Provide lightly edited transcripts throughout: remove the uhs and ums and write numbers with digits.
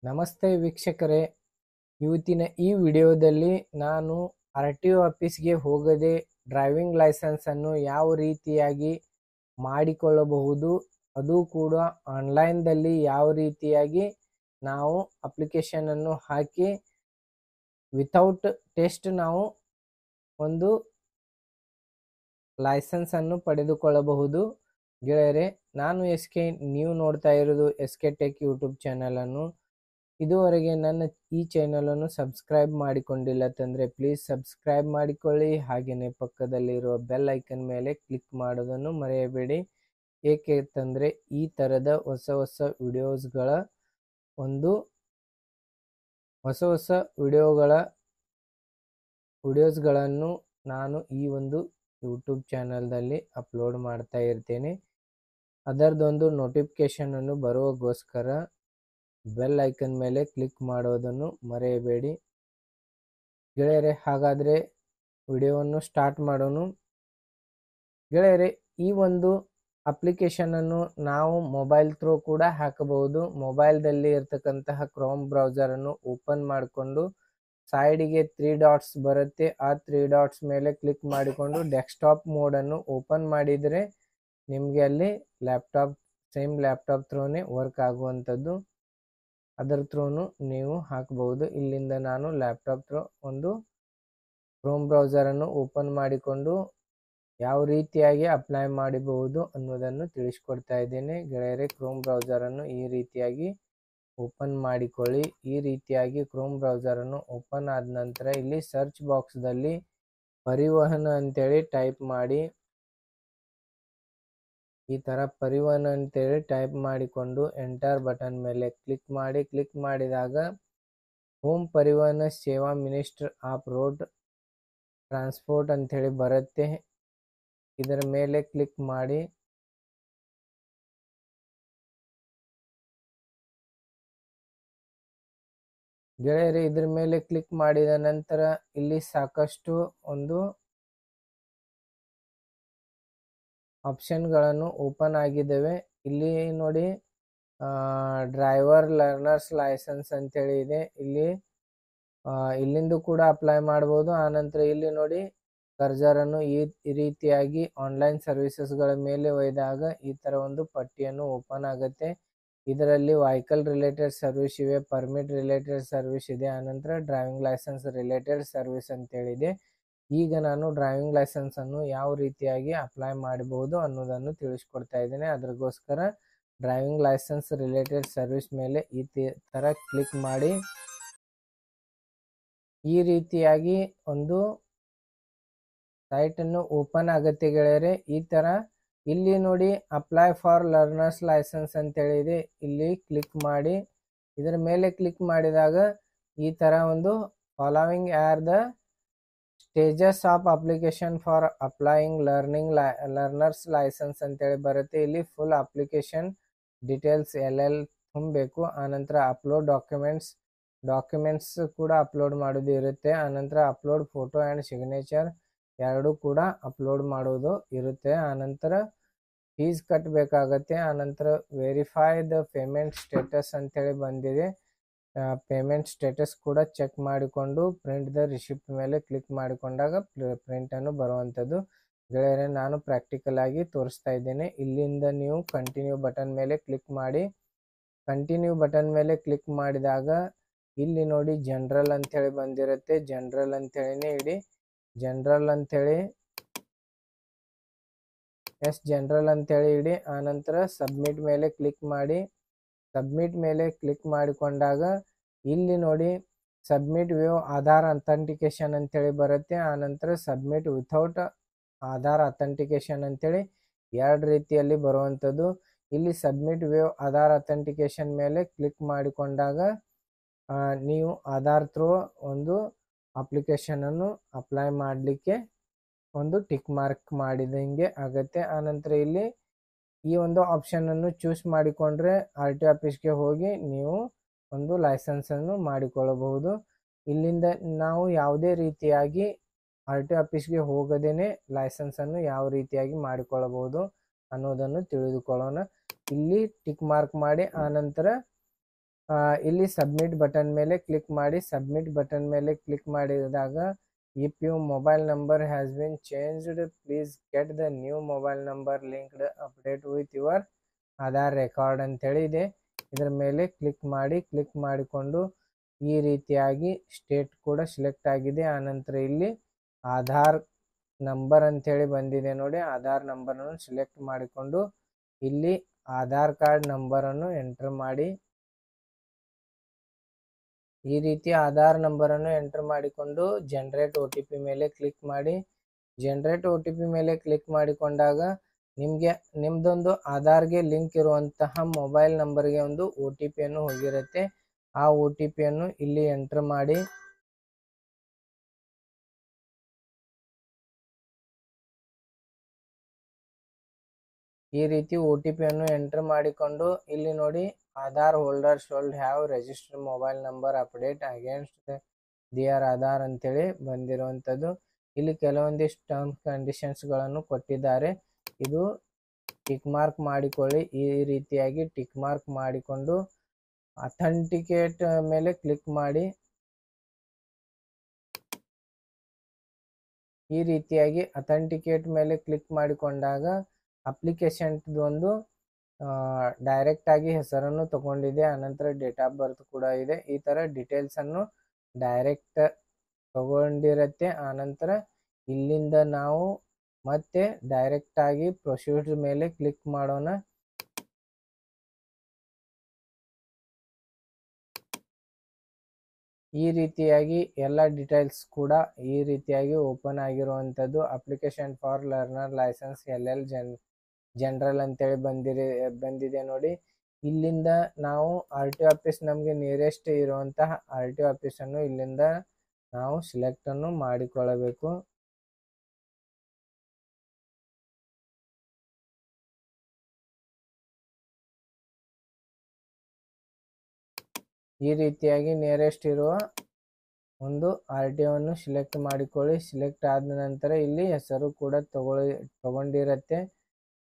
ನಮಸ್ತೆ ವೀಕ್ಷಕರೇ, ಇವತ್ತಿನ ಈ ವಿಡಿಯೋದಲ್ಲಿ ನಾನು RTO ಆಫೀಸ್ಗೆ ಹೋಗದೆ ಡ್ರೈವಿಂಗ್ ಲೈಸೆನ್ಸನ್ನು ಯಾವ ರೀತಿಯಾಗಿ ಮಾಡಿಕೊಳ್ಳಬಹುದು, ಅದು ಕೂಡ ಆನ್ಲೈನ್ದಲ್ಲಿ ಯಾವ ರೀತಿಯಾಗಿ ನಾವು ಅಪ್ಲಿಕೇಶನನ್ನು ಹಾಕಿ ವಿತೌಟ್ ಟೆಸ್ಟ್ ನಾವು ಒಂದು ಲೈಸೆನ್ಸನ್ನು ಪಡೆದುಕೊಳ್ಳಬಹುದು. ಗೆಳೆಯರೆ, ನಾನು SK, ನೀವು ನೋಡ್ತಾ ಇರೋದು SK ಟೆಕ್ ಯೂಟ್ಯೂಬ್ ಚಾನಲನ್ನು. ಇದುವರೆಗೆ ನನ್ನ ಈ ಚಾನಲನ್ನು ಸಬ್ಸ್ಕ್ರೈಬ್ ಮಾಡಿಕೊಂಡಿಲ್ಲ ತಂದರೆ ಪ್ಲೀಸ್ ಸಬ್ಸ್ಕ್ರೈಬ್ ಮಾಡಿಕೊಳ್ಳಿ. ಹಾಗೆಯೇ ಪಕ್ಕದಲ್ಲಿರುವ ಬೆಲ್ ಐಕನ್ ಮೇಲೆ ಕ್ಲಿಕ್ ಮಾಡೋದನ್ನು ಮರೆಯಬೇಡಿ. ಏಕೆಂತಂದರೆ ಈ ಥರದ ಹೊಸ ವಿಡಿಯೋಸ್ಗಳ ಹೊಸ ವಿಡಿಯೋಸ್ಗಳನ್ನು ನಾನು ಈ ಒಂದು ಯೂಟ್ಯೂಬ್ ಚಾನಲ್ದಲ್ಲಿ ಅಪ್ಲೋಡ್ ಮಾಡ್ತಾ ಇರ್ತೇನೆ. ಅದರದೊಂದು ನೋಟಿಫಿಕೇಷನನ್ನು ಬರುವಗೋಸ್ಕರ ಬೆಲ್ ಐಕನ್ ಮೇಲೆ ಕ್ಲಿಕ್ ಮಾಡೋದನ್ನು ಮರೆಯಬೇಡಿ. ಗೆಳೆಯರೆ, ಹಾಗಾದರೆ ವಿಡಿಯೋವನ್ನು ಸ್ಟಾರ್ಟ್ ಮಾಡೋಣ. ಗೆಳೆಯರೆ, ಈ ಒಂದು ಅಪ್ಲಿಕೇಶನನ್ನು ನಾವು ಮೊಬೈಲ್ ಥ್ರೂ ಕೂಡ ಹಾಕಬಹುದು. ಮೊಬೈಲ್ದಲ್ಲಿ ಇರ್ತಕ್ಕಂತಹ ಕ್ರೋಮ್ ಬ್ರೌಸರನ್ನು ಓಪನ್ ಮಾಡಿಕೊಂಡು ಸೈಡಿಗೆ 3 ಡಾಟ್ಸ್ ಬರುತ್ತೆ. ಆ 3 ಡಾಟ್ಸ್ ಮೇಲೆ ಕ್ಲಿಕ್ ಮಾಡಿಕೊಂಡು ಡೆಸ್ಕ್ಟಾಪ್ ಮೋಡನ್ನು ಓಪನ್ ಮಾಡಿದರೆ ನಿಮಗೆ ಅಲ್ಲಿ ಸೇಮ್ ಲ್ಯಾಪ್ಟಾಪ್ ಥ್ರೂನೇ ವರ್ಕ್ ಆಗುವಂಥದ್ದು. ಅದರ ಥ್ರೂನು ನೀವು ಹಾಕಬಹುದು. ಇಲ್ಲಿಂದ ನಾನು ಲ್ಯಾಪ್ಟಾಪ್ ಥ್ರೂ ಒಂದು ಕ್ರೋಮ್ ಬ್ರೌಸರನ್ನು ಓಪನ್ ಮಾಡಿಕೊಂಡು ಯಾವ ರೀತಿಯಾಗಿ ಅಪ್ಲೈ ಮಾಡಬಹುದು ಅನ್ನೋದನ್ನು ತಿಳಿಸ್ಕೊಡ್ತಾ ಇದ್ದೇನೆ. ಗೆಳೆಯರೆ, ಕ್ರೋಮ್ ಬ್ರೌಸರನ್ನು ಈ ರೀತಿಯಾಗಿ ಓಪನ್ ಮಾಡಿಕೊಳ್ಳಿ. ಈ ರೀತಿಯಾಗಿ ಕ್ರೋಮ್ ಬ್ರೌಸರನ್ನು ಓಪನ್ ಆದ ನಂತರ ಇಲ್ಲಿ ಸರ್ಚ್ ಬಾಕ್ಸ್ದಲ್ಲಿ ಪರಿವಹನ ಅಂತೇಳಿ ಟೈಪ್ ಮಾಡಿ. ಈ ಥರ ಪರಿವಹನ ಅಂತೇಳಿ ಟೈಪ್ ಮಾಡಿಕೊಂಡು ಎಂಟರ್ ಬಟನ್ ಮೇಲೆ ಕ್ಲಿಕ್ ಮಾಡಿ. ಕ್ಲಿಕ್ ಮಾಡಿದಾಗ ಹೋಮ್ ಪರಿವಹನ ಸೇವಾ ಮಿನಿಸ್ಟರ್ ಆಫ್ ರೋಡ್ ಟ್ರಾನ್ಸ್ಪೋರ್ಟ್ ಅಂಥೇಳಿ ಬರುತ್ತೆ. ಇದರ ಮೇಲೆ ಕ್ಲಿಕ್ ಮಾಡಿ. ಗೆಳೆಯರೆ, ಇದ್ರ ಮೇಲೆ ಕ್ಲಿಕ್ ಮಾಡಿದ ನಂತರ ಇಲ್ಲಿ ಸಾಕಷ್ಟು ಒಂದು ಆಪ್ಷನ್ಗಳನ್ನು ಓಪನ್ ಆಗಿದ್ದಾವೆ. ಇಲ್ಲಿ ನೋಡಿ, ಡ್ರೈವರ್ ಲರ್ನರ್ಸ್ ಲೈಸೆನ್ಸ್ ಅಂತೇಳಿ ಇದೆ. ಇಲ್ಲಿಂದ ಕೂಡ ಅಪ್ಲೈ ಮಾಡ್ಬೋದು. ಆನಂತರ ಇಲ್ಲಿ ನೋಡಿ, ಕರ್ಸರನ್ನು ಈ ರೀತಿಯಾಗಿ ಆನ್ಲೈನ್ ಸರ್ವಿಸಸ್ಗಳ ಮೇಲೆ ಒಯ್ದಾಗ ಈ ಥರ ಒಂದು ಪಟ್ಟಿಯನ್ನು ಓಪನ್ ಆಗುತ್ತೆ. ಇದರಲ್ಲಿ ವೆಹಿಕಲ್ ರಿಲೇಟೆಡ್ ಸರ್ವಿಸ್ ಇವೆ, ಪರ್ಮಿಟ್ ರಿಲೇಟೆಡ್ ಸರ್ವಿಸ್ ಇದೆ, ಆನಂತರ ಡ್ರೈವಿಂಗ್ ಲೈಸೆನ್ಸ್ ರಿಲೇಟೆಡ್ ಸರ್ವಿಸ್ ಅಂತೇಳಿದೆ. ಈಗ ನಾನು ಡ್ರೈವಿಂಗ್ ಲೈಸೆನ್ಸನ್ನು ಯಾವ ರೀತಿಯಾಗಿ ಅಪ್ಲೈ ಮಾಡಬಹುದು ಅನ್ನೋದನ್ನು ತಿಳಿಸ್ಕೊಡ್ತಾ ಇದ್ದೇನೆ. ಅದಕ್ಕೋಸ್ಕರ ಡ್ರೈವಿಂಗ್ ಲೈಸೆನ್ಸ್ ರಿಲೇಟೆಡ್ ಸರ್ವಿಸ್ ಮೇಲೆ ಈ ಥರ ಕ್ಲಿಕ್ ಮಾಡಿ. ಈ ರೀತಿಯಾಗಿ ಒಂದು ಸೈಟನ್ನು ಓಪನ್ ಆಗುತ್ತೆ ಗೆಳೆಯರೆ. ಈ ಥರ ಇಲ್ಲಿ ನೋಡಿ, ಅಪ್ಲೈ ಫಾರ್ ಲರ್ನರ್ಸ್ ಲೈಸೆನ್ಸ್ ಅಂತೇಳಿದೆ. ಇಲ್ಲಿ ಕ್ಲಿಕ್ ಮಾಡಿ. ಇದರ ಮೇಲೆ ಕ್ಲಿಕ್ ಮಾಡಿದಾಗ ಈ ಥರ ಒಂದು following are the stages of application for applying learner's licence ಅಂತೇಳಿ ಬರುತ್ತೆ. ಇಲ್ಲಿ ಫುಲ್ ಅಪ್ಲಿಕೇಶನ್ ಡೀಟೇಲ್ಸ್ ಎಲ್ಲೆಲ್ಲಿ ತುಂಬಬೇಕು, ಆನಂತರ ಅಪ್ಲೋಡ್ ಡಾಕ್ಯುಮೆಂಟ್ಸ್ ಕೂಡ ಅಪ್ಲೋಡ್ ಮಾಡೋದು ಇರುತ್ತೆ. ಆನಂತರ ಅಪ್ಲೋಡ್ ಫೋಟೋ ಆ್ಯಂಡ್ ಸಿಗ್ನೇಚರ್ ಎರಡೂ ಕೂಡ ಅಪ್ಲೋಡ್ ಮಾಡೋದು ಇರುತ್ತೆ. ಆನಂತರ ಫೀಸ್ ಕಟ್ಟಬೇಕಾಗತ್ತೆ. ಆನಂತರ ವೆರಿಫೈ ದ ಪೇಮೆಂಟ್ ಸ್ಟೇಟಸ್ ಅಂತೇಳಿ ಬಂದಿದೆ. ಪೇಮೆಂಟ್ ಸ್ಟೇಟಸ್ ಕೂಡ ಚೆಕ್ ಮಾಡಿಕೊಂಡು ಪ್ರಿಂಟ್ ದ ರಿಸಿಪ್ಟ್ ಮೇಲೆ ಕ್ಲಿಕ್ ಮಾಡಿಕೊಂಡಾಗ ಪ್ರಿಂಟನ್ನು ಬರುವಂಥದ್ದು. ಗೆಳೆಯರೆ, ನಾನು ಪ್ರಾಕ್ಟಿಕಲ್ ಆಗಿ ತೋರಿಸ್ತಾ ಇದ್ದೇನೆ. ಇಲ್ಲಿಂದ ನೀವು ಕಂಟಿನ್ಯೂ ಬಟನ್ ಮೇಲೆ ಕ್ಲಿಕ್ ಮಾಡಿ. ಕಂಟಿನ್ಯೂ ಬಟನ್ ಮೇಲೆ ಕ್ಲಿಕ್ ಮಾಡಿದಾಗ ಇಲ್ಲಿ ನೋಡಿ, ಜನರಲ್ ಅಂಥೇಳಿ ಬಂದಿರುತ್ತೆ. ಜನರಲ್ ಅಂಥೇಳಿನೇ ಇಡಿ. ಜನರಲ್ ಅಂಥೇಳಿ ಜನರಲ್ ಅಂಥೇಳಿ ಇಡಿ. ಆನಂತರ ಸಬ್ಮಿಟ್ ಮೇಲೆ ಕ್ಲಿಕ್ ಮಾಡಿ. ಸಬ್ಮಿಟ್ ಮೇಲೆ ಕ್ಲಿಕ್ ಮಾಡಿಕೊಂಡಾಗ ಇಲ್ಲಿ ನೋಡಿ, ಸಬ್ಮಿಟ್ ವಿವ್ ಆಧಾರ್ ಅಥೆಂಟಿಕೇಶನ್ ಅಂತೇಳಿ ಬರುತ್ತೆ. ಆನಂತರ ಸಬ್ಮಿಟ್ ವಿಥೌಟ್ ಆಧಾರ್ ಅಥೆಂಟಿಕೇಶನ್ ಅಂತೇಳಿ ಎರಡು ರೀತಿಯಲ್ಲಿ ಬರುವಂಥದ್ದು. ಇಲ್ಲಿ ಸಬ್ಮಿಟ್ ವಿವ್ ಆಧಾರ್ ಅಥೆಂಟಿಕೇಶನ್ ಮೇಲೆ ಕ್ಲಿಕ್ ಮಾಡಿಕೊಂಡಾಗ ನೀವು ಆಧಾರ್ ಥ್ರೂ ಒಂದು ಅಪ್ಲಿಕೇಶನನ್ನು ಅಪ್ಲೈ ಮಾಡಲಿಕ್ಕೆ ಒಂದು ಟಿಕ್ ಮಾರ್ಕ್ ಮಾಡಿದಂಗೆ ಆಗುತ್ತೆ. ಆನಂತರ ಇಲ್ಲಿ ಈ ಒಂದು ಆಪ್ಷನನ್ನು ಚೂಸ್ ಮಾಡಿಕೊಂಡ್ರೆ RTO ಆಫೀಸ್ಗೆ ಹೋಗಿ ನೀವು ಒಂದು ಲೈಸೆನ್ಸನ್ನು ಮಾಡಿಕೊಳ್ಳಬಹುದು. ಇಲ್ಲಿಂದ ನಾವು ಯಾವುದೇ ರೀತಿಯಾಗಿ RTO ಆಫೀಸ್ಗೆ ಹೋಗದೇನೆ ಲೈಸೆನ್ಸನ್ನು ಯಾವ ರೀತಿಯಾಗಿ ಮಾಡಿಕೊಳ್ಳಬಹುದು ಅನ್ನೋದನ್ನು ತಿಳಿದುಕೊಳ್ಳೋಣ. ಇಲ್ಲಿ ಟಿಕ್ ಮಾರ್ಕ್ ಮಾಡಿ. ಆನಂತರ ಇಲ್ಲಿ ಸಬ್ಮಿಟ್ ಬಟನ್ ಮೇಲೆ ಕ್ಲಿಕ್ ಮಾಡಿ. ಸಬ್ಮಿಟ್ ಬಟನ್ ಮೇಲೆ ಕ್ಲಿಕ್ ಮಾಡಿದಾಗ if you mobile number has been changed please get the new mobile number linked update with your Aadhaar record ಅಂತೇಳಿ ಇದೆ. ಇದರ ಮೇಲೆ ಕ್ಲಿಕ್ ಮಾಡಿ. ಕ್ಲಿಕ್ ಮಾಡಿಕೊಂಡು ಈ ರೀತಿಯಾಗಿ ಸ್ಟೇಟ್ ಕೂಡ ಸೆಲೆಕ್ಟ್ ಆಗಿದೆ. ಆನಂತರ ಇಲ್ಲಿ ಆಧಾರ್ ನಂಬರ್ ಅಂತೇಳಿ ಬಂದಿದೆ ನೋಡಿ. ಆಧಾರ್ ನಂಬರನ್ನು ಸೆಲೆಕ್ಟ್ ಮಾಡಿಕೊಂಡು ಇಲ್ಲಿ ಆಧಾರ್ ಕಾರ್ಡ್ ನಂಬರನ್ನು ಎಂಟರ್ ಮಾಡಿ. ಈ ರೀತಿ ಆಧಾರ್ ನಂಬರನ್ನು ಎಂಟರ್ ಮಾಡಿಕೊಂಡು ಜನರೇಟ್ OTP ಮೇಲೆ ಕ್ಲಿಕ್ ಮಾಡಿ. ಜನರೇಟ್ OTP ಮೇಲೆ ಕ್ಲಿಕ್ ಮಾಡಿಕೊಂಡಾಗ ನಿಮ್ದೊಂದು ಆಧಾರ್ಗೆ ಲಿಂಕ್ ಇರುವಂತಹ ಮೊಬೈಲ್ ನಂಬರ್ಗೆ ಒಂದು OTPಯನ್ನು ಹೋಗಿರುತ್ತೆ. ಆ OTPಯನ್ನು ಇಲ್ಲಿ ಎಂಟರ್ ಮಾಡಿ. ಈ ರೀತಿ OTPಯನ್ನು ಎಂಟರ್ ಮಾಡಿಕೊಂಡು ಇಲ್ಲಿ ನೋಡಿ Aadhaar holder should have registered mobile number update against their Aadhaar ಅಂತೇಳಿ ಬಂದಿರುವಂಥದ್ದು. ಇಲ್ಲಿ ಕೆಲವೊಂದಿಷ್ಟು ಟರ್ಮ್ಸ್ ಕಂಡೀಷನ್ಸ್ಗಳನ್ನು ಕೊಟ್ಟಿದ್ದಾರೆ. ಇದು ಟಿಕ್ ಮಾರ್ಕ್ ಮಾಡಿಕೊಳ್ಳಿ. ಈ ರೀತಿಯಾಗಿ ಟಿಕ್ ಮಾರ್ಕ್ ಮಾಡಿಕೊಂಡು ಅಥೆಂಟಿಕೇಟ್ ಮೇಲೆ ಕ್ಲಿಕ್ ಮಾಡಿ. ಈ ರೀತಿಯಾಗಿ ಅಥೆಂಟಿಕೇಟ್ ಮೇಲೆ ಕ್ಲಿಕ್ ಮಾಡಿಕೊಂಡಾಗ ಅಪ್ಲಿಕೇಶನ್ ಒಂದು ಡೈರೆಕ್ಟ್ ಆಗಿ ಹೆಸರನ್ನು ತಗೊಂಡಿದೆ. ಆನಂತರ ಡೇಟ್ ಆಫ್ ಬರ್ತ್ ಕೂಡ ಇದೆ. ಈ ಥರ ಡೀಟೇಲ್ಸನ್ನು ಡೈರೆಕ್ಟ್ ತಗೊಂಡಿರುತ್ತೆ. ಆನಂತರ ಇಲ್ಲಿಂದ ನಾವು ಮತ್ತೆ ಡೈರೆಕ್ಟ್ ಆಗಿ ಪ್ರೊಸೀಜರ್ ಮೇಲೆ ಕ್ಲಿಕ್ ಮಾಡೋಣ. ಈ ರೀತಿಯಾಗಿ ಎಲ್ಲ ಡೀಟೇಲ್ಸ್ ಕೂಡ ಈ ರೀತಿಯಾಗಿ ಓಪನ್ ಆಗಿರುವಂಥದ್ದು. Application for learner licence LL general ಅಂತೇಳಿ ಬಂದಿದೆ ನೋಡಿ. ಇಲ್ಲಿಂದ ನಾವು RTO ಆಫೀಸ್ ನಮಗೆ ನಿಯರೆಸ್ಟ್ ಇರುವಂತಹ RTO ಆಫೀಸನ್ನು ಇಲ್ಲಿಂದ ನಾವು ಸೆಲೆಕ್ಟನ್ನು ಮಾಡಿಕೊಳ್ಳಬೇಕು. ಈ ರೀತಿಯಾಗಿ ನಿಯರೆಸ್ಟ್ ಇರುವ ಒಂದು RTOವನ್ನು ಸೆಲೆಕ್ಟ್ ಮಾಡಿಕೊಳ್ಳಿ. ಸೆಲೆಕ್ಟ್ ಆದ ನಂತರ ಇಲ್ಲಿ ಹೆಸರು ಕೂಡ ತಗೊಂಡಿರುತ್ತೆ.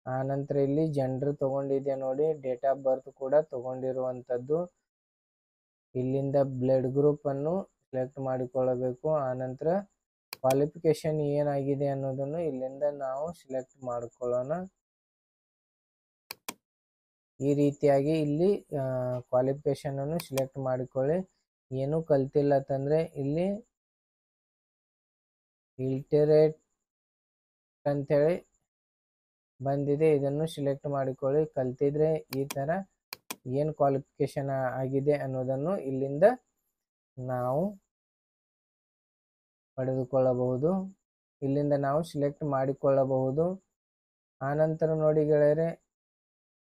ಆನಂತರ ಇಲ್ಲಿ ಜೆಂಡರ್ ತಗೊಂಡಿದೆ ನೋಡಿ. ಡೇಟ್ ಆಫ್ ಬರ್ತ್ ಕೂಡ ತಗೊಂಡಿರುವಂಥದ್ದು. ಇಲ್ಲಿಂದ ಬ್ಲಡ್ ಗ್ರೂಪನ್ನು ಸೆಲೆಕ್ಟ್ ಮಾಡಿಕೊಳ್ಳಬೇಕು. ಆನಂತರ ಕ್ವಾಲಿಫಿಕೇಶನ್ ಏನಾಗಿದೆ ಅನ್ನೋದನ್ನು ಇಲ್ಲಿಂದ ನಾವು ಸೆಲೆಕ್ಟ್ ಮಾಡಿಕೊಳ್ಳೋಣ. ಈ ರೀತಿಯಾಗಿ ಇಲ್ಲಿ ಕ್ವಾಲಿಫಿಕೇಶನನ್ನು ಸೆಲೆಕ್ಟ್ ಮಾಡಿಕೊಳ್ಳಿ. ಏನೂ ಕಲ್ತಿಲ್ಲ ಅಂತಂದರೆ ಇಲ್ಲಿ ಇಲ್ಟರೇಟ್ ಅಂಥೇಳಿ ಬಂದಿದೆ. ಇದನ್ನು ಸೆಲೆಕ್ಟ್ ಮಾಡಿಕೊಳ್ಳಿ. ಕಲ್ತಿದ್ರೆ ಈ ಥರ ಏನು ಕ್ವಾಲಿಫಿಕೇಶನ್ ಆಗಿದೆ ಅನ್ನೋದನ್ನು ಇಲ್ಲಿಂದ ನಾವು ಪಡೆದುಕೊಳ್ಳಬಹುದು. ಇಲ್ಲಿಂದ ನಾವು ಸೆಲೆಕ್ಟ್ ಮಾಡಿಕೊಳ್ಳಬಹುದು. ಆನಂತರ ನೋಡಿ ಗೆಳೆಯರೆ,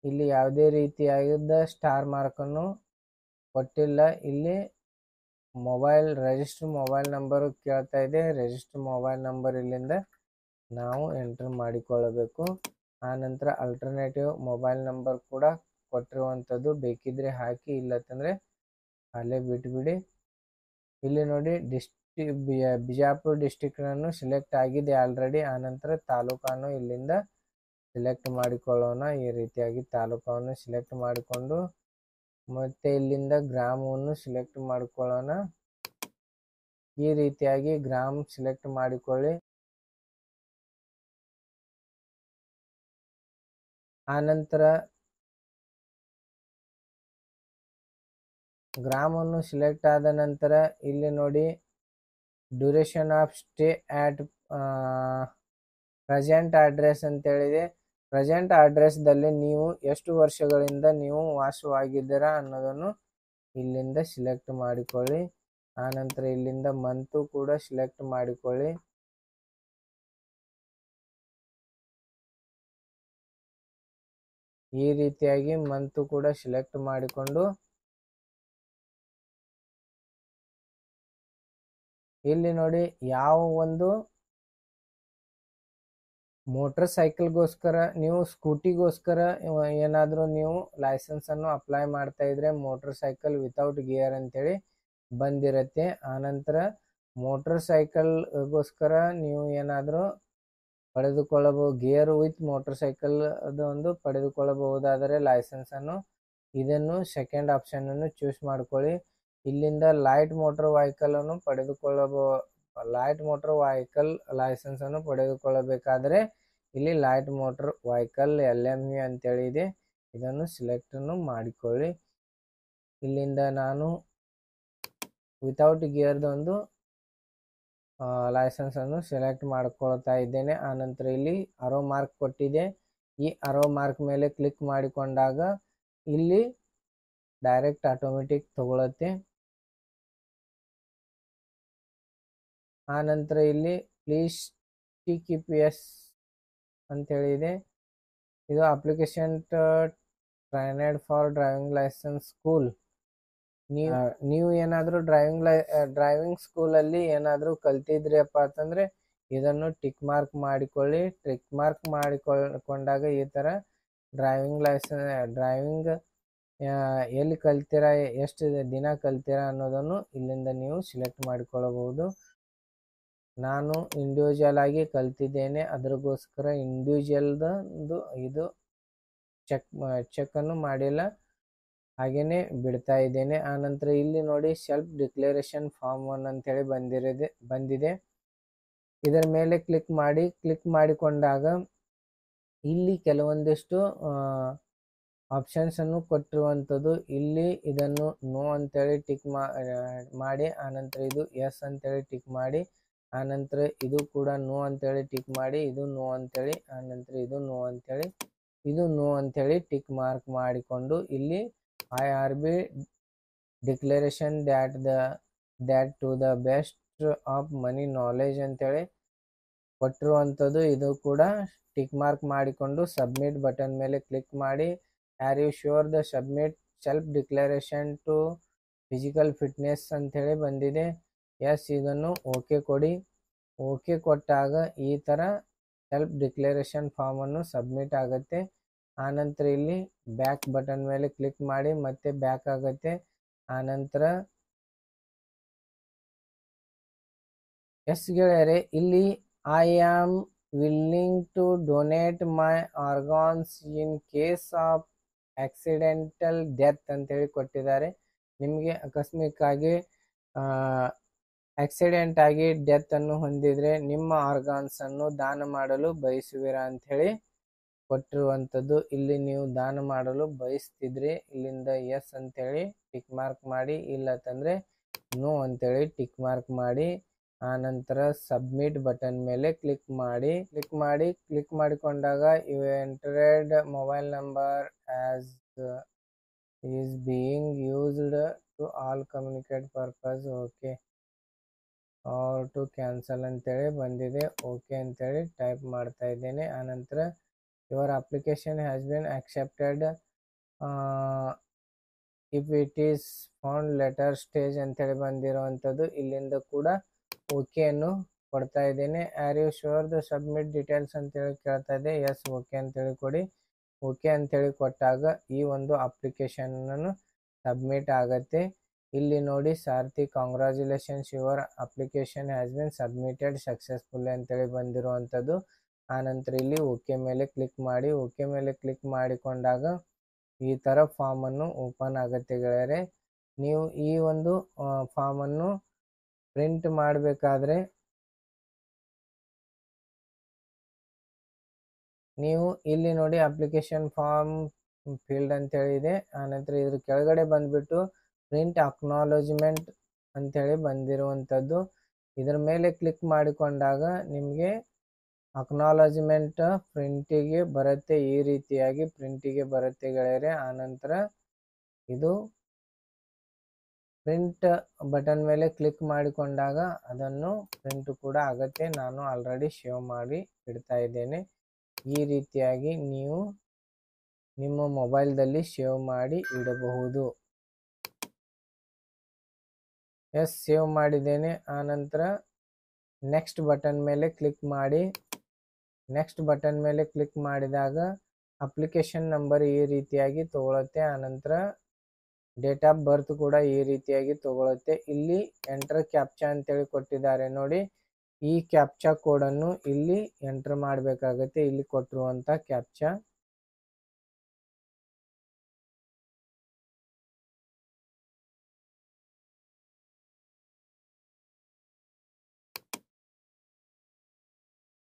ಇಲ್ಲಿ ಯಾವುದೇ ರೀತಿಯಾದ ಸ್ಟಾರ್ ಮಾರ್ಕನ್ನು ಕೊಟ್ಟಿಲ್ಲ. ಇಲ್ಲಿ ರಿಜಿಸ್ಟರ್ ಮೊಬೈಲ್ ನಂಬರು ಕೇಳ್ತಾ ಇದೆ. ರಿಜಿಸ್ಟರ್ ಮೊಬೈಲ್ ನಂಬರ್ ಇಲ್ಲಿಂದ ನಾವು ಎಂಟರ್ ಮಾಡಿಕೊಳ್ಳಬೇಕು. ಆನಂತರ ಅಲ್ಟರ್ನೇಟಿವ್ ಮೊಬೈಲ್ ನಂಬರ್ ಕೂಡ ಕೊಟ್ಟಿರುವಂಥದ್ದು. ಬೇಕಿದ್ರೆ ಹಾಕಿ, ಇಲ್ಲತ್ತಂದರೆ ಅಲ್ಲೇ ಬಿಟ್ಬಿಡಿ. ಇಲ್ಲಿ ನೋಡಿ ಬಿಜಾಪುರ ಡಿಸ್ಟಿಕ್ನನ್ನು ಸೆಲೆಕ್ಟ್ ಆಗಿದೆ ಆಲ್ರೆಡಿ. ಆನಂತರ ತಾಲೂಕನ್ನು ಇಲ್ಲಿಂದ ಸೆಲೆಕ್ಟ್ ಮಾಡಿಕೊಳ್ಳೋಣ. ಈ ರೀತಿಯಾಗಿ ತಾಲೂಕನ್ನು ಸೆಲೆಕ್ಟ್ ಮಾಡಿಕೊಂಡು ಮತ್ತೆ ಇಲ್ಲಿಂದ ಗ್ರಾಮವನ್ನು ಸೆಲೆಕ್ಟ್ ಮಾಡಿಕೊಳ್ಳೋಣ. ಈ ರೀತಿಯಾಗಿ ಗ್ರಾಮ ಸೆಲೆಕ್ಟ್ ಮಾಡಿಕೊಳ್ಳಿ. ಆನಂತರ ಗ್ರಾಮವನ್ನು ಸೆಲೆಕ್ಟ್ ಆದ ನಂತರ ಇಲ್ಲಿ ನೋಡಿ duration of stay at present address ಅಂತೇಳಿದೆ. ಪ್ರೆಸೆಂಟ್ ಅಡ್ರೆಸ್ದಲ್ಲಿ ನೀವು ಎಷ್ಟು ವರ್ಷಗಳಿಂದ ನೀವು ವಾಸವಾಗಿದ್ದೀರಾ ಅನ್ನೋದನ್ನು ಇಲ್ಲಿಂದ ಸೆಲೆಕ್ಟ್ ಮಾಡಿಕೊಳ್ಳಿ. ಆನಂತರ ಇಲ್ಲಿಂದ ಮಂತು ಕೂಡ ಸೆಲೆಕ್ಟ್ ಮಾಡಿಕೊಳ್ಳಿ. ಈ ರೀತಿಯಾಗಿ ಮಂತು ಕೂಡ ಸೆಲೆಕ್ಟ್ ಮಾಡಿಕೊಂಡು ಇಲ್ಲಿ ನೋಡಿ ಯಾವ ಒಂದು ಮೋಟರ್ ಸೈಕಲ್ಗೋಸ್ಕರ ನೀವು ಸ್ಕೂಟಿಗೋಸ್ಕರ ಏನಾದರೂ ನೀವು ಲೈಸೆನ್ಸನ್ನು ಅಪ್ಲೈ ಮಾಡ್ತಾ ಇದ್ರೆ ಮೋಟರ್ ಸೈಕಲ್ ವಿತೌಟ್ ಗಿಯರ್ ಅಂತೇಳಿ ಬಂದಿರುತ್ತೆ. ಆನಂತರ ಮೋಟರ್ ಸೈಕಲ್ಗೋಸ್ಕರ ನೀವು ಏನಾದರೂ ಪಡೆದುಕೊಳ್ಳಬಹುದು, ಗಿಯರ್ ವಿತ್ ಮೋಟರ್ ಸೈಕಲ್ ಅದೊಂದು ಪಡೆದುಕೊಳ್ಳಬಹುದಾದರೆ ಲೈಸೆನ್ಸನ್ನು ಇದನ್ನು ಸೆಕೆಂಡ್ ಆಪ್ಷನನ್ನು ಚೂಸ್ ಮಾಡ್ಕೊಳ್ಳಿ. ಇಲ್ಲಿಂದ ಲೈಟ್ ಮೋಟರ್ ವೆಹಿಕಲನ್ನು ಲೈಟ್ ಮೋಟರ್ ವೆಹಿಕಲ್ ಲೈಸೆನ್ಸನ್ನು ಪಡೆದುಕೊಳ್ಳಬೇಕಾದರೆ ಇಲ್ಲಿ ಲೈಟ್ ಮೋಟರ್ ವೆಹಿಕಲ್ LMV ಅಂತೇಳಿ ಇದೆ, ಇದನ್ನು ಸೆಲೆಕ್ಟನ್ನು ಮಾಡಿಕೊಳ್ಳಿ. ಇಲ್ಲಿಂದ ನಾನು ವಿತೌಟ್ ಗಿಯರ್ದೊಂದು ಲೈಸೆನ್ಸನ್ನು ಸೆಲೆಕ್ಟ್ ಮಾಡ್ಕೊಳ್ತಾ ಇದ್ದೇನೆ. ಆನಂತರ ಇಲ್ಲಿ ಅರೋ ಮಾರ್ಕ್ ಕೊಟ್ಟಿದೆ, ಈ ಅರೋ ಮಾರ್ಕ್ ಮೇಲೆ ಕ್ಲಿಕ್ ಮಾಡಿಕೊಂಡಾಗ ಇಲ್ಲಿ ಡೈರೆಕ್ಟ್ ಆಟೋಮೆಟಿಕ್ ತಗೊಳುತ್ತೆ. ಆನಂತರ ಇಲ್ಲಿ ಪ್ಲೀಸ್ TKPS ಅಂತೇಳಿದೆ, ಇದು application trained for driving licence school. ನೀವು ಏನಾದರೂ ಡ್ರೈವಿಂಗ್ ಸ್ಕೂಲಲ್ಲಿ ಏನಾದರೂ ಕಲ್ತಿದ್ರಿಯಪ್ಪ ಅಂತಂದರೆ ಇದನ್ನು ಟಿಕ್ ಮಾರ್ಕ್ ಮಾಡಿಕೊಳ್ಳಿ. ಟಿಕ್ ಮಾರ್ಕ್ ಮಾಡಿಕೊಂಡಾಗ ಈ ಥರ ಡ್ರೈವಿಂಗ್ ಎಲ್ಲಿ ಕಲ್ತೀರಾ, ಎಷ್ಟು ದಿನ ಕಲ್ತೀರಾ ಅನ್ನೋದನ್ನು ಇಲ್ಲಿಂದ ನೀವು ಸಿಲೆಕ್ಟ್ ಮಾಡಿಕೊಳ್ಳಬಹುದು. ನಾನು ಇಂಡಿವಿಜುವಲ್ ಆಗಿ ಕಲ್ತಿದ್ದೇನೆ, ಅದಕ್ಕೋಸ್ಕರ ಇಂಡಿವಿಜುವಲ್ದು ಇದು ಚೆಕ್ಕನ್ನು ಮಾಡಿಲ್ಲ, ಹಾಗೆಯೇ ಬಿಡ್ತಾ ಇದ್ದೇನೆ. ಆನಂತರ ಇಲ್ಲಿ ನೋಡಿ ಸೆಲ್ಫ್ ಡಿಕ್ಲರೇಷನ್ ಫಾರ್ಮ್ 1 ಅಂತೇಳಿ ಬಂದಿದೆ. ಇದರ ಮೇಲೆ ಕ್ಲಿಕ್ ಮಾಡಿಕೊಂಡಾಗ ಇಲ್ಲಿ ಕೆಲವೊಂದಿಷ್ಟು ಆಪ್ಷನ್ಸನ್ನು ಕೊಟ್ಟಿರುವಂಥದ್ದು. ಇಲ್ಲಿ ಇದನ್ನು ನೋ ಅಂತೇಳಿ ಟಿಕ್ ಮಾಡಿ, ಆನಂತರ ಇದು ಎಸ್ ಅಂತೇಳಿ ಟಿಕ್ ಮಾಡಿ, ಆನಂತರ ಇದು ಕೂಡ ನೋ ಅಂತೇಳಿ ಟಿಕ್ ಮಾಡಿ, ಇದು ನೋ ಅಂತೇಳಿ, ಆನಂತರ ಇದು ನೋ ಅಂತೇಳಿ ಟಿಕ್ ಮಾರ್ಕ್ ಮಾಡಿಕೊಂಡು ಇಲ್ಲಿ IRB declaration that to the best of my knowledge ಅಂತೇಳಿ ಕೊಟ್ಟಿರುವಂಥದ್ದು. ಇದು ಕೂಡ ಟಿಕ್ ಮಾರ್ಕ್ ಮಾಡಿಕೊಂಡು ಸಬ್ಮಿಟ್ ಬಟನ್ ಮೇಲೆ ಕ್ಲಿಕ್ ಮಾಡಿ. Are you sure the submit self declaration to physical fitness ಅಂಥೇಳಿ ಬಂದಿದೆ. ಎಸ್, ಇದನ್ನು ಓಕೆ ಕೊಡಿ. ಓಕೆ ಕೊಟ್ಟಾಗ ಈ ಥರ ಸೆಲ್ಫ್ ಡಿಕ್ಲರೇಷನ್ ಫಾರ್ಮನ್ನು ಸಬ್ಮಿಟ್ ಆಗುತ್ತೆ. ಆನಂತರ ಇಲ್ಲಿ ಬ್ಯಾಕ್ ಬಟನ್ ಮೇಲೆ ಕ್ಲಿಕ್ ಮಾಡಿ ಮತ್ತೆ ಬ್ಯಾಕ್ ಆಗುತ್ತೆ. ಆನಂತರ ಎಸ್ ಗೆಳೆಯರೆ, ಇಲ್ಲಿ I am willing to donate my organs in case of accidental death ಅಂತೇಳಿ ಕೊಟ್ಟಿದ್ದಾರೆ. ನಿಮಗೆ ಅಕಸ್ಮಿಕ್ಕಾಗಿ ಆಕ್ಸಿಡೆಂಟ್ ಆಗಿ ಡೆತ್ ಅನ್ನು ಹೊಂದಿದ್ರೆ ನಿಮ್ಮ ಆರ್ಗಾನ್ಸ್ ಅನ್ನು ದಾನ ಮಾಡಲು ಬಯಸುವಿರಾ ಅಂಥೇಳಿ ಕೊಟ್ಟಿರುವಂಥದ್ದು. ಇಲ್ಲಿ ನೀವು ದಾನ ಮಾಡಲು ಬಯಸ್ತಿದ್ರೆ ಇಲ್ಲಿಂದ ಎಸ್ ಅಂತೇಳಿ ಟಿಕ್ ಮಾರ್ಕ್ ಮಾಡಿ, ಇಲ್ಲತ್ತಂದರೆ ನೋ ಅಂತೇಳಿ ಟಿಕ್ ಮಾರ್ಕ್ ಮಾಡಿ. ಆನಂತರ ಸಬ್ಮಿಟ್ ಬಟನ್ ಮೇಲೆ ಕ್ಲಿಕ್ ಮಾಡಿಕೊಂಡಾಗ you entered mobile number as is being used to all communicate purpose okay or to cancel ಅಂತೇಳಿ ಬಂದಿದೆ. ಓಕೆ ಅಂತೇಳಿ ಟೈಪ್ ಮಾಡ್ತಾ ಇದ್ದೇನೆ. ಆನಂತರ your application has been accepted if it is found letter stage ಅಂತೇಳಿ ಬಂದಿರುವಂಥದ್ದು. ಇಲ್ಲಿಂದ ಕೂಡ ಓಕೆಯನ್ನು ಕೊಡ್ತಾ ಇದ್ದೇನೆ. Are you sure the submit details ಅಂತೇಳಿ ಕೇಳ್ತಾ ಇದೆ. ಎಸ್, ಓಕೆ ಅಂತೇಳಿ ಕೊಡಿ. ಓಕೆ ಅಂತೇಳಿ ಕೊಟ್ಟಾಗ ಈ ಒಂದು ಅಪ್ಲಿಕೇಶನನ್ನು ಸಬ್ಮಿಟ್ ಆಗುತ್ತೆ. ಇಲ್ಲಿ ನೋಡಿ Sarathi congratulations, your application has been submitted successfully ಅಂತೇಳಿ ಬಂದಿರುವಂಥದ್ದು. ಆನಂತರ ಇಲ್ಲಿ ಓಕೆ ಮೇಲೆ ಕ್ಲಿಕ್ ಮಾಡಿ. ಓಕೆ ಮೇಲೆ ಕ್ಲಿಕ್ ಮಾಡಿಕೊಂಡಾಗ ಈ ಥರ ಫಾರ್ಮನ್ನು ಓಪನ್ ಆಗುತ್ತೆ ಗೆಳೆಯರೆ. ನೀವು ಈ ಒಂದು ಫಾರ್ಮನ್ನು ಪ್ರಿಂಟ್ ಮಾಡಬೇಕಾದ್ರೆ ನೀವು ಇಲ್ಲಿ ನೋಡಿ ಅಪ್ಲಿಕೇಶನ್ ಫಾರ್ಮ್ ಫೀಲ್ಡ್ ಅಂತೇಳಿ ಇದೆ. ಆನಂತರ ಇದ್ರ ಕೆಳಗಡೆ ಬಂದುಬಿಟ್ಟು ಪ್ರಿಂಟ್ ಅಕ್ನಾಲಜ್ಮೆಂಟ್ ಅಂಥೇಳಿ ಬಂದಿರುವಂಥದ್ದು. ಇದರ ಮೇಲೆ ಕ್ಲಿಕ್ ಮಾಡಿಕೊಂಡಾಗ ನಿಮಗೆ ಅಕ್ನಾಲಜ್ಮೆಂಟ್ ಪ್ರಿಂಟಿಗೆ ಬರುತ್ತೆ, ಈ ರೀತಿಯಾಗಿ ಪ್ರಿಂಟಿಗೆ ಬರುತ್ತೆ ಗೆಳೆಯರೆ. ಆನಂತರ ಇದು ಪ್ರಿಂಟ್ ಬಟನ್ ಮೇಲೆ ಕ್ಲಿಕ್ ಮಾಡಿಕೊಂಡಾಗ ಅದನ್ನು ಪ್ರಿಂಟ್ ಕೂಡ ಆಗುತ್ತೆ. ನಾನು ಆಲ್ರೆಡಿ ಸೇವ್ ಮಾಡಿ ಇಡ್ತಾ ಇದ್ದೇನೆ. ಈ ರೀತಿಯಾಗಿ ನೀವು ನಿಮ್ಮ ಮೊಬೈಲ್ದಲ್ಲಿ ಸೇವ್ ಮಾಡಿ ಇಡಬಹುದು. ಎಸ್, ಸೇವ್ ಮಾಡಿದ್ದೇನೆ. ಆನಂತರ ನೆಕ್ಸ್ಟ್ ಬಟನ್ ಮೇಲೆ ಕ್ಲಿಕ್ ಮಾಡಿ. ನೆಕ್ಸ್ಟ್ ಬಟನ್ ಮೇಲೆ ಕ್ಲಿಕ್ ಮಾಡಿದಾಗ ಅಪ್ಲಿಕೇಶನ್ ನಂಬರ್ ಈ ರೀತಿಯಾಗಿ ತಗೊಳುತ್ತೆ. ಆನಂತರ ಡೇಟ್ ಆಫ್ ಬರ್ತ್ ಕೂಡ ಈ ರೀತಿಯಾಗಿ ತಗೊಳುತ್ತೆ. ಇಲ್ಲಿ ಎಂಟರ್ ಕ್ಯಾಪ್ಚಾ ಅಂತೇಳಿ ಕೊಟ್ಟಿದ್ದಾರೆ ನೋಡಿ. ಈ ಕ್ಯಾಪ್ಚಾ ಕೋಡನ್ನು ಇಲ್ಲಿ ಎಂಟರ್ ಮಾಡಬೇಕಾಗುತ್ತೆ. ಇಲ್ಲಿ ಕೊಟ್ಟಿರುವಂಥ ಕ್ಯಾಪ್ಚಾ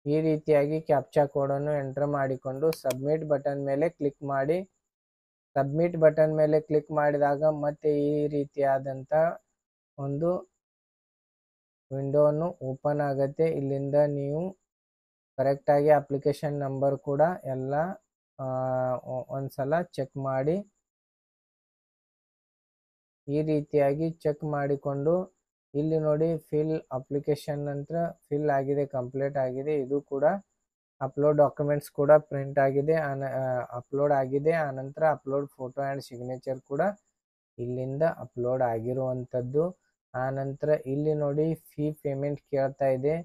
ಈ ರೀತಿಯಾಗಿ ಕ್ಯಾಪ್ಚಾ ಕೋಡನ್ನು ಎಂಟರ್ ಮಾಡಿಕೊಂಡು ಸಬ್ಮಿಟ್ ಬಟನ್ ಮೇಲೆ ಕ್ಲಿಕ್ ಮಾಡಿ. ಸಬ್ಮಿಟ್ ಬಟನ್ ಮೇಲೆ ಕ್ಲಿಕ್ ಮಾಡಿದಾಗ ಮತ್ತೆ ಈ ರೀತಿಯಾದಂಥ ಒಂದು ವಿಂಡೋವನ್ನು ಓಪನ್ ಆಗುತ್ತೆ. ಇಲ್ಲಿಂದ ನೀವು ಕರೆಕ್ಟಾಗಿ ಅಪ್ಲಿಕೇಶನ್ ನಂಬರ್ ಕೂಡ ಎಲ್ಲ ಒಂದ್ಸಲ ಚೆಕ್ ಮಾಡಿ. ಈ ರೀತಿಯಾಗಿ ಚೆಕ್ ಮಾಡಿಕೊಂಡು ಇಲ್ಲಿ ನೋಡಿ ಫಿಲ್ ಅಪ್ಲಿಕೇಶನ್ ಅಂತ ಫಿಲ್ ಆಗಿದೆ, ಕಂಪ್ಲೀಟ್ ಆಗಿದೆ. ಇದು ಕೂಡ ಅಪ್ಲೋಡ್ ಡಾಕ್ಯುಮೆಂಟ್ಸ್ ಕೂಡ ಪ್ರಿಂಟ್ ಆಗಿದೆ, ಅಪ್ಲೋಡ್ ಆಗಿದೆ. ಆನಂತರ ಅಪ್ಲೋಡ್ ಫೋಟೋ ಆ್ಯಂಡ್ ಸಿಗ್ನೇಚರ್ ಕೂಡ ಇಲ್ಲಿಂದ ಅಪ್ಲೋಡ್ ಆಗಿರುವಂಥದ್ದು. ಆನಂತರ ಇಲ್ಲಿ ನೋಡಿ ಫೀ ಪೇಮೆಂಟ್ ಕೇಳ್ತಾ ಇದೆ.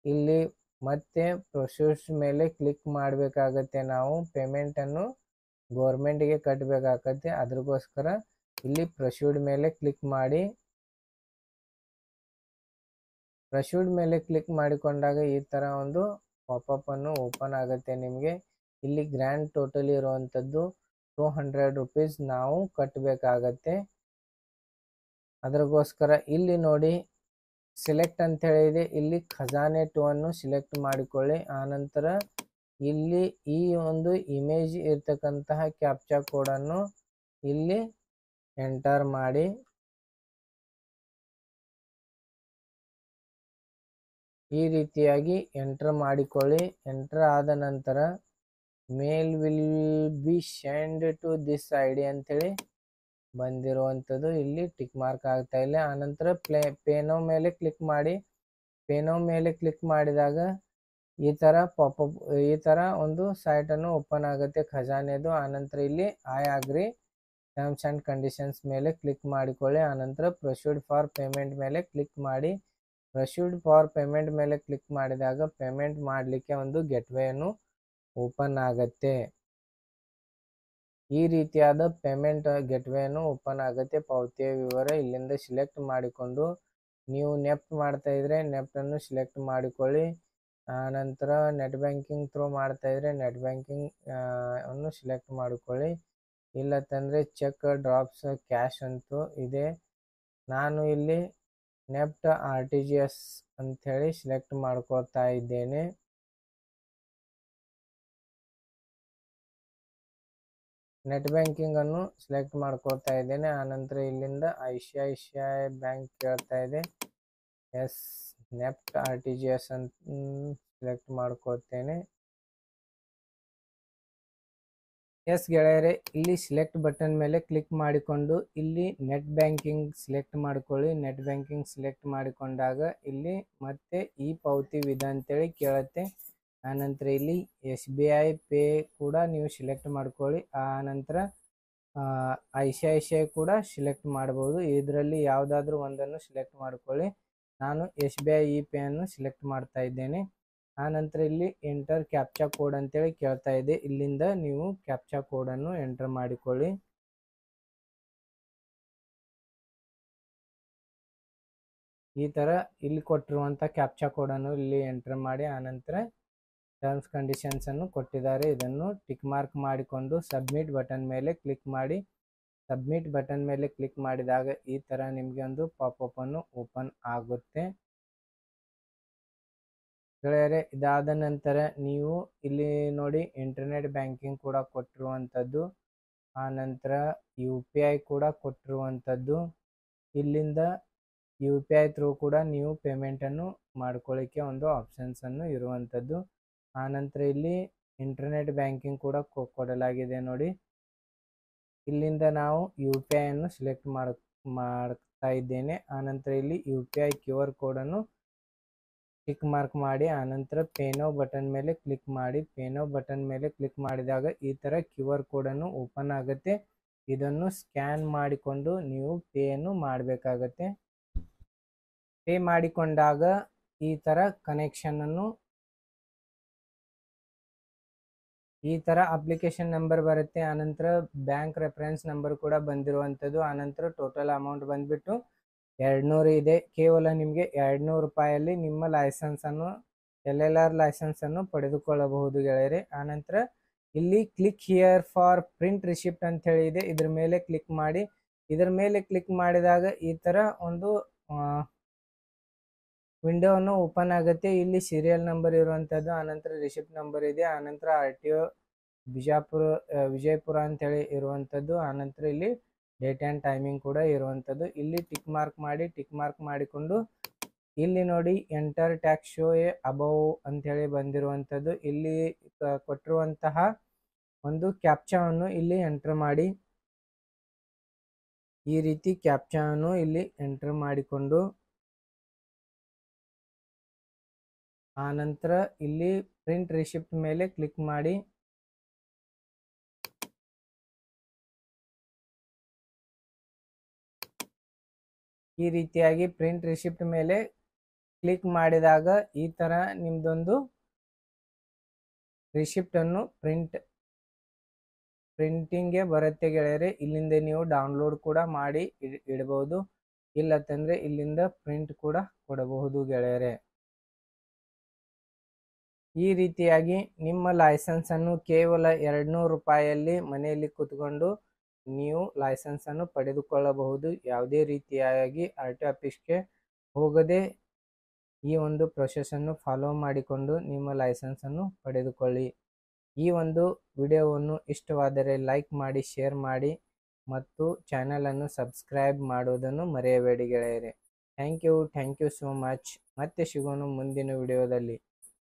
ಇಲ್ಲಿ ಮತ್ತೆ ಪ್ರೊಸೀಡ್ ಮೇಲೆ ಕ್ಲಿಕ್ ಮಾಡಬೇಕಾಗತ್ತೆ. ನಾವು ಪೇಮೆಂಟನ್ನು ಗೌರ್ಮೆಂಟ್ಗೆ ಕಟ್ಟಬೇಕಾಗತ್ತೆ. ಅದಕ್ಕೋಸ್ಕರ ಇಲ್ಲಿ ಪ್ರೊಸೀಡ್ ಮೇಲೆ ಕ್ಲಿಕ್ ಮಾಡಿ. ಪ್ರೊಸೀಡ್ ಮೇಲೆ ಕ್ಲಿಕ್ ಮಾಡಿಕೊಂಡಾಗ ಈ ಥರ ಒಂದು ಪಾಪಪ್ ಅನ್ನು ಓಪನ್ ಆಗುತ್ತೆ ನಿಮಗೆ. ಇಲ್ಲಿ ಗ್ರ್ಯಾಂಡ್ ಟೋಟಲ್ ಇರುವಂಥದ್ದು 200 ರೂಪೀಸ್ ನಾವು ಕಟ್ಟಬೇಕಾಗತ್ತೆ. ಅದಕ್ಕೋಸ್ಕರ ಇಲ್ಲಿ ನೋಡಿ ಸೆಲೆಕ್ಟ್ ಅಂತ ಹೇಳಿದೆ, ಇಲ್ಲಿ ಖಜಾನೆ 2 ಅನ್ನು ಸಿಲೆಕ್ಟ್ ಮಾಡಿಕೊಳ್ಳಿ. ಆನಂತರ ಇಲ್ಲಿ ಈ ಒಂದು ಇಮೇಜ್ ಇರ್ತಕ್ಕಂತಹ ಕ್ಯಾಪ್ಚಾ ಕೋಡನ್ನು ಇಲ್ಲಿ ಎಂಟರ್ ಮಾಡಿ. ಈ ರೀತಿಯಾಗಿ ಎಂಟರ್ ಮಾಡಿಕೊಳ್ಳಿ. ಎಂಟರ್ ಆದ ನಂತರ mail will be send to this ID ಅಂತೇಳಿ ಬಂದಿರುವಂಥದ್ದು ಇಲ್ಲಿ ಟಿಕ್ ಮಾರ್ಕ್ ಆಗ್ತಾ ಇಲ್ಲ. ಆನಂತರ ಪೇನೋ ಮೇಲೆ ಕ್ಲಿಕ್ ಮಾಡಿ. ಪೇನೋ ಮೇಲೆ ಕ್ಲಿಕ್ ಮಾಡಿದಾಗ ಈ ಥರ ಒಂದು ಸೈಟನ್ನು ಓಪನ್ ಆಗುತ್ತೆ ಖಜಾನೆದು. ಆನಂತರ ಇಲ್ಲಿ I agree terms and conditions ಮೇಲೆ ಕ್ಲಿಕ್ ಮಾಡಿಕೊಳ್ಳಿ. ಆನಂತರ ಪ್ರೊಸೀಡ್ ಫಾರ್ ಪೇಮೆಂಟ್ ಮೇಲೆ ಕ್ಲಿಕ್ ಮಾಡಿ. ಪ್ರೊಸೀಡ್ ಫಾರ್ ಪೇಮೆಂಟ್ ಮೇಲೆ ಕ್ಲಿಕ್ ಮಾಡಿದಾಗ ಪೇಮೆಂಟ್ ಮಾಡಲಿಕ್ಕೆ ಒಂದು ಗೆಟ್ವೇಯನ್ನು ಓಪನ್ ಆಗುತ್ತೆ. ಈ ರೀತಿಯಾದ ಪೇಮೆಂಟ್ ಗೆಟ್ವೇಯನ್ನು ಓಪನ್ ಆಗುತ್ತೆ. ಪಾವತಿಯ ವಿವರ ಇಲ್ಲಿಂದ ಸಿಲೆಕ್ಟ್ ಮಾಡಿಕೊಂಡು ನೀವು ನೆಫ್ಟ್ ಮಾಡ್ತಾ ಇದ್ರೆ ನೆಫ್ಟನ್ನು ಸಿಲೆಕ್ಟ್ ಮಾಡಿಕೊಳ್ಳಿ. ಆನಂತರ ನೆಟ್ ಬ್ಯಾಂಕಿಂಗ್ ಥ್ರೂ ಮಾಡ್ತಾ ಇದ್ರೆ ನೆಟ್ ಬ್ಯಾಂಕಿಂಗ್ ಅನ್ನು ಸಿಲೆಕ್ಟ್ ಮಾಡಿಕೊಳ್ಳಿ. ಇಲ್ಲತ್ತಂದರೆ ಚೆಕ್, ಡ್ರಾಪ್ಸ್, ಕ್ಯಾಶ್ ಅಂತೂ ಇದೆ. ನಾನು ಇಲ್ಲಿ ನೆಫ್ಟ್ RTGS ಅಂಥೇಳಿ ಸಿಲೆಕ್ಟ್ ಮಾಡ್ಕೊಳ್ತಾ ಇದ್ದೇನೆ. ನೆಟ್ ಬ್ಯಾಂಕಿಂಗ್ ಅನ್ನು ಸಿಲೆಕ್ಟ್ ಮಾಡ್ಕೊಳ್ತಾ ಇದ್ದೇನೆ. ಆನಂತರ ಇಲ್ಲಿಂದ ICICI ಬ್ಯಾಂಕ್ ಕೇಳ್ತಾ ಇದೆ. ಎಸ್, ನೆಫ್ಟ್ RTGS ಅಂತ ಸಿಲೆಕ್ಟ್ ಮಾಡ್ಕೊಳ್ತೇನೆ. ಎಸ್ ಗೆಳೆಯರೆ, ಇಲ್ಲಿ ಸಿಲೆಕ್ಟ್ ಬಟನ್ ಮೇಲೆ ಕ್ಲಿಕ್ ಮಾಡಿಕೊಂಡು ಇಲ್ಲಿ ನೆಟ್ ಬ್ಯಾಂಕಿಂಗ್ ಸಿಲೆಕ್ಟ್ ಮಾಡಿಕೊಳ್ಳಿ. ನೆಟ್ ಬ್ಯಾಂಕಿಂಗ್ ಸಿಲೆಕ್ಟ್ ಮಾಡಿಕೊಂಡಾಗ ಇಲ್ಲಿ ಮತ್ತೆ ಈ ಪಾವತಿ ವಿಧ ಅಂತೇಳಿ ಕೇಳುತ್ತೆ. ಆನಂತರ ಇಲ್ಲಿ SBI ಪೇ ಕೂಡ ನೀವು ಸಿಲೆಕ್ಟ್ ಮಾಡ್ಕೊಳ್ಳಿ. ಆನಂತರ ICICI ಕೂಡ ಸಿಲೆಕ್ಟ್ ಮಾಡ್ಬೋದು. ಇದರಲ್ಲಿ ಯಾವುದಾದ್ರೂ ಒಂದನ್ನು ಸಿಲೆಕ್ಟ್ ಮಾಡ್ಕೊಳ್ಳಿ. ನಾನು SBI ಪೇ ಅನ್ನು ಸಿಲೆಕ್ಟ್ ಮಾಡ್ತಾ ಇದ್ದೇನೆ. ಆನಂತರ ಇಲ್ಲಿ ಎಂಟರ್ ಕ್ಯಾಪ್ಚಾ ಕೋಡ್ ಅಂತೇಳಿ ಕೇಳ್ತಾ ಇದೆ. ಇಲ್ಲಿಂದ ನೀವು ಕ್ಯಾಪ್ಚಾ ಕೋಡನ್ನು ಎಂಟರ್ ಮಾಡಿಕೊಳ್ಳಿ. ಈ ಥರ ಇಲ್ಲಿ ಕೊಟ್ಟಿರುವಂಥ ಕ್ಯಾಪ್ಚಾ ಕೋಡನ್ನು ಇಲ್ಲಿ ಎಂಟರ್ ಮಾಡಿ. ಆನಂತರ ಟರ್ಮ್ಸ್ ಕಂಡೀಷನ್ಸನ್ನು ಕೊಟ್ಟಿದ್ದಾರೆ, ಇದನ್ನು ಟಿಕ್ ಮಾರ್ಕ್ ಮಾಡಿಕೊಂಡು ಸಬ್ಮಿಟ್ ಬಟನ್ ಮೇಲೆ ಕ್ಲಿಕ್ ಮಾಡಿ. ಸಬ್ಮಿಟ್ ಬಟನ್ ಮೇಲೆ ಕ್ಲಿಕ್ ಮಾಡಿದಾಗ ಈ ಥರ ನಿಮಗೆ ಒಂದು ಪಾಪಪ್ ಅನ್ನು ಓಪನ್ ಆಗುತ್ತೆ. ಗೆಳೆಯರೆ, ಇದಾದ ನಂತರ ನೀವು ಇಲ್ಲಿ ನೋಡಿ ಇಂಟರ್ನೆಟ್ ಬ್ಯಾಂಕಿಂಗ್ ಕೂಡ ಕೊಟ್ಟಿರುವಂಥದ್ದು, ಆನಂತರ UPI ಕೂಡ ಕೊಟ್ಟಿರುವಂಥದ್ದು. ಇಲ್ಲಿಂದ UPI ಥ್ರೂ ಕೂಡ ನೀವು ಪೇಮೆಂಟನ್ನು ಮಾಡ್ಕೊಳ್ಳಿಕ್ಕೆ ಒಂದು ಆಪ್ಷನ್ಸನ್ನು ಇರುವಂಥದ್ದು. ಆನಂತರ ಇಲ್ಲಿ ಇಂಟರ್ನೆಟ್ ಬ್ಯಾಂಕಿಂಗ್ ಕೂಡ ಕೊಡಲಾಗಿದೆ ನೋಡಿ. ಇಲ್ಲಿಂದ ನಾವು UPI ಅನ್ನು ಸಿಲೆಕ್ಟ್ ಮಾಡ್ತಾ ಇದ್ದೇನೆ. ಆನಂತರ ಇಲ್ಲಿ UPI QR ಕೋಡನ್ನು ಟಿಕ್ ಮಾರ್ಕ್ ಮಾಡಿ. ಆನಂತರ ಪೇನೋ ಬಟನ್ ಮೇಲೆ ಕ್ಲಿಕ್ ಮಾಡಿ. ಪೇನೋ ಬಟನ್ ಮೇಲೆ ಕ್ಲಿಕ್ ಮಾಡಿದಾಗ ಈ ಥರ QR ಕೋಡನ್ನು ಓಪನ್ ಆಗುತ್ತೆ. ಇದನ್ನು ಸ್ಕ್ಯಾನ್ ಮಾಡಿಕೊಂಡು ನೀವು ಪೇಯನ್ನು ಮಾಡಬೇಕಾಗತ್ತೆ. ಪೇ ಮಾಡಿಕೊಂಡಾಗ ಈ ಥರ ಕನೆಕ್ಷನನ್ನು ಈ ಥರ ಅಪ್ಲಿಕೇಶನ್ ನಂಬರ್ ಬರುತ್ತೆ. ಆನಂತರ ಬ್ಯಾಂಕ್ ರೆಫರೆನ್ಸ್ ನಂಬರ್ ಕೂಡ ಬಂದಿರುವಂಥದ್ದು. ಆನಂತರ ಟೋಟಲ್ ಅಮೌಂಟ್ ಬಂದುಬಿಟ್ಟು 200 ಇದೆ. ಕೇವಲ ನಿಮಗೆ 200 ರೂಪಾಯಲ್ಲಿ ನಿಮ್ಮ ಲೈಸೆನ್ಸನ್ನು LLR ಲೈಸೆನ್ಸನ್ನು ಪಡೆದುಕೊಳ್ಳಬಹುದು ಗೆಳೆಯರೆ. ಆನಂತರ ಇಲ್ಲಿ click here for print receipt ಅಂತ ಹೇಳಿ ಇದೆ, ಇದ್ರ ಮೇಲೆ ಕ್ಲಿಕ್ ಮಾಡಿ. ಇದರ ಮೇಲೆ ಕ್ಲಿಕ್ ಮಾಡಿದಾಗ ಈ ಥರ ಒಂದು ವಿಂಡೋವನ್ನು ಓಪನ್ ಆಗುತ್ತೆ. ಇಲ್ಲಿ ಸೀರಿಯಲ್ ನಂಬರ್ ಇರುವಂಥದ್ದು, ಆನಂತರ ರಿಸಿಪ್ಟ್ ನಂಬರ್ ಇದೆ, ಆನಂತರ RTO ವಿಜಯಪುರ ಅಂತೇಳಿ ಇರುವಂಥದ್ದು, ಆನಂತರ ಇಲ್ಲಿ ಡೇಟ್ ಆ್ಯಂಡ್ ಟೈಮಿಂಗ್ ಕೂಡ ಇರುವಂಥದ್ದು. ಇಲ್ಲಿ ಟಿಕ್ ಮಾರ್ಕ್ ಮಾಡಿಕೊಂಡು ಇಲ್ಲಿ ನೋಡಿ enter tax show A above ಅಂಥೇಳಿ ಬಂದಿರುವಂಥದ್ದು. ಇಲ್ಲಿ ಕೊಟ್ಟಿರುವಂತಹ ಒಂದು ಕ್ಯಾಪ್ಚಾವನ್ನು ಇಲ್ಲಿ ಎಂಟರ್ ಮಾಡಿ. ಈ ರೀತಿ ಕ್ಯಾಪ್ಚಾವನ್ನು ಇಲ್ಲಿ ಎಂಟರ್ ಮಾಡಿಕೊಂಡು ಆನಂತರ ಇಲ್ಲಿ ಪ್ರಿಂಟ್ ರಿಸಿಪ್ಟ್ ಮೇಲೆ ಕ್ಲಿಕ್ ಮಾಡಿ. ಈ ರೀತಿಯಾಗಿ ಪ್ರಿಂಟ್ ರಿಸಿಪ್ಟ್ ಮೇಲೆ ಕ್ಲಿಕ್ ಮಾಡಿದಾಗ ಈ ಥರ ನಿಮ್ಮದೊಂದು ರಿಸಿಪ್ಟನ್ನು ಪ್ರಿಂಟಿಂಗ್ಗೆ ಬರುತ್ತೆ ಗೆಳೆಯರೆ. ಇಲ್ಲಿಂದ ನೀವು ಡೌನ್ಲೋಡ್ ಕೂಡ ಮಾಡಿ ಇಡಬಹುದು, ಇಲ್ಲತ್ತಂದರೆ ಇಲ್ಲಿಂದ ಪ್ರಿಂಟ್ ಕೂಡ ಕೊಡಬಹುದು ಗೆಳೆಯರೆ. ಈ ರೀತಿಯಾಗಿ ನಿಮ್ಮ ಲೈಸೆನ್ಸನ್ನು ಕೇವಲ 200 ರೂಪಾಯಲ್ಲಿ ಮನೆಯಲ್ಲಿ ಕೂತ್ಕೊಂಡು ನೀವು ಲೈಸೆನ್ಸನ್ನು ಪಡೆದುಕೊಳ್ಳಬಹುದು. ಯಾವುದೇ ರೀತಿಯಾಗಿ RTO ಆಫೀಸ್ಗೆ ಹೋಗದೆ ಈ ಒಂದು ಪ್ರೊಸೆಸನ್ನು ಫಾಲೋ ಮಾಡಿಕೊಂಡು ನಿಮ್ಮ ಲೈಸೆನ್ಸನ್ನು ಪಡೆದುಕೊಳ್ಳಿ. ಈ ಒಂದು ವಿಡಿಯೋವನ್ನು ಇಷ್ಟವಾದರೆ ಲೈಕ್ ಮಾಡಿ, ಶೇರ್ ಮಾಡಿ ಮತ್ತು ಚಾನಲನ್ನು ಸಬ್ಸ್ಕ್ರೈಬ್ ಮಾಡೋದನ್ನು ಮರೆಯಬೇಡಿ ಗೆಳೆಯರೆ. Thank you so much. ಮತ್ತೆ ಸಿಗೋಣ ಮುಂದಿನ ವಿಡಿಯೋದಲ್ಲಿ.